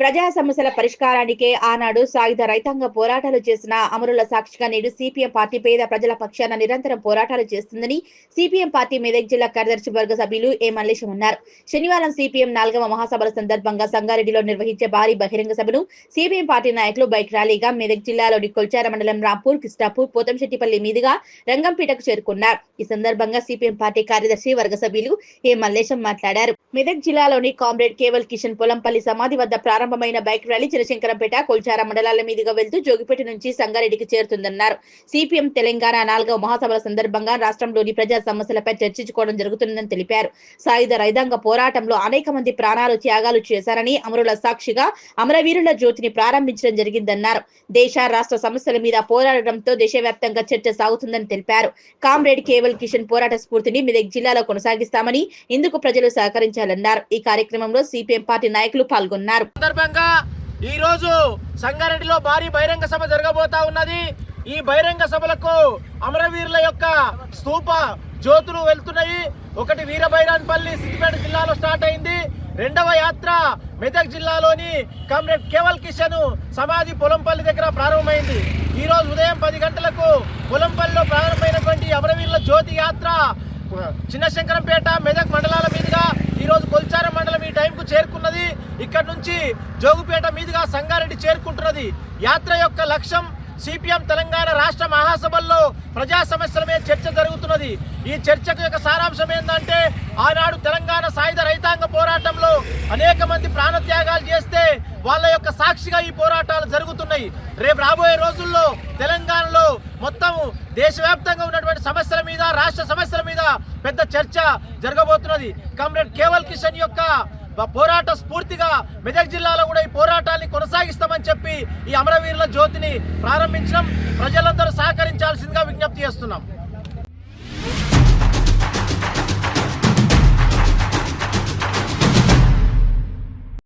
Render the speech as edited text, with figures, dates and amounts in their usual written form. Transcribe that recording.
ప్రజా సమస్యల పరిష్కారానికే ఆనాడు సాయుధ రైతాంగ పోరాటాలు చేసిన అమరుల సాక్షిగా నేడు సిపిఎం పార్టీ పేద ప్రజల పక్షాన నిరంతరం పోరాటాలు చేస్తుందని సిపిఎం పార్టీ మెదక్ జిల్లా కార్యదర్శి వర్గ సభ్యులు ఏ మల్లేశం అన్నారు. శనివారం సిపిఎం 4వ మహాసభల సందర్భంగా సంగారెడ్డిలో నిర్వహించే భారీ బహిరంగ సభను సిపిఎం పార్టీ నాయకులు బైక్ ర్యాలీగా మెదక్ జిల్లాలోని కొల్చార మండలం రాంపూర్, కిస్టాపూర్, పోతంశెట్టిపల్లి మీదుగా రంగంపేటకు చేరుకున్నారు. ఈ సందర్భంగా సిపిఎం పార్టీ కార్యదర్శి వర్గ సభ్యులు ఏ మల్లేశం మాట్లాడారు. మెదక్ జిల్లాలోని కామ్రేడ్ కేవల్ కిషన్ పొలంపల్లి సమాధి వద్ద ప్రారంభమైన బైక్ ర్యాలీ చినశంకరంపేట, కొల్చార మండలాల మీదుగా వెళ్తూ జోగిపేట నుంచి సంగారెడ్డికి చేరుతుందన్నారు. సిపిఎం తెలంగాణ 4వ మహాసభల సందర్భంగా రాష్ట్రంలోని ప్రజా సమస్యలపై చర్చించుకోవడం జరుగుతుందని తెలిపారు. సాయుధ రైతాంగ పోరాటంలో అనేక మంది ప్రాణాలు త్యాగాలు చేశారని, అమరుల సాక్షిగా అమరవీరుల జ్యోతిని ప్రారంభించడం జరిగిందన్నారు. దేశ రాష్ట్ర సమస్యల మీద పోరాడడంతో దేశవ్యాప్తంగా చర్చ సాగుతుందని తెలిపారు. కామ్రేడ్ కేవల్ కిషన్ పోరాట స్ఫూర్తిని మెదక్ జిల్లాలో కొనసాగిస్తామని, ఇందుకు ప్రజలు సహకరించాలన్నారు. ఈ కార్యక్రమంలో సిపిఎం పార్టీ నాయకులు పాల్గొన్నారు. సందర్భంగా ఈ రోజు సంగారెడ్డిలో భారీ బహిరంగ సభ జరగబోతా ఉన్నది. ఈ బహిరంగ సభలకు అమరవీరుల యొక్క స్తూప జ్యోతులు వెళ్తున్నాయి. ఒకటి వీరభైరాన్పల్లి సిద్దిపేట జిల్లాలో స్టార్ట్ అయింది. రెండవ యాత్ర మెదక్ జిల్లాలోని కామ్రేడ్ కేవల్ కిషన్ సమాధి పొలంపల్లి దగ్గర ప్రారంభమైంది. ఈ రోజు ఉదయం 10 గంటలకు పొలంపల్లిలో ప్రారంభమైనటువంటి అమరవీరుల జ్యోతి యాత్ర చిన్నశంకరంపేట, మెదక్ మండలాల మీదుగా ఈ రోజు కొల్చార మండలం ఈ టైంకు చేరుకున్నది. ఇక్కడ నుంచి జోగుపేట మీదుగా సంగారెడ్డి చేరుకుంటున్నది. యాత్ర యొక్క లక్ష్యం సిపిఎం తెలంగాణ రాష్ట్ర మహాసభల్లో ప్రజా సమస్యల మీద చర్చ జరుగుతున్నది. ఈ చర్చకు యొక్క సారాంశం ఏంటంటే, ఆనాడు తెలంగాణ సాయుధ రైతాంగ పోరాటంలో అనేక మంది ప్రాణత్యాగాలు చేస్తే వాళ్ళ యొక్క సాక్షిగా ఈ పోరాటాలు జరుగుతున్నాయి. రేపు రాబోయే రోజుల్లో తెలంగాణలో మొత్తం దేశవ్యాప్తంగా ఉన్నటువంటి సమస్యల మీద, రాష్ట్ర సమస్యల మీద పెద్ద చర్చ జరగబోతున్నది. కామ్రేడ్ కేవల్ కిషన్ యొక్క పోరాట స్ఫూర్తిగా మెదక్ జిల్లాలో కూడా ఈ పోరాటాన్ని కొనసాగిస్తామని చెప్పి ఈ అమరవీరుల జ్యోతిని ప్రారంభించడం ప్రజలందరూ సహకరించాల్సిందిగా విజ్ఞప్తి చేస్తున్నాం.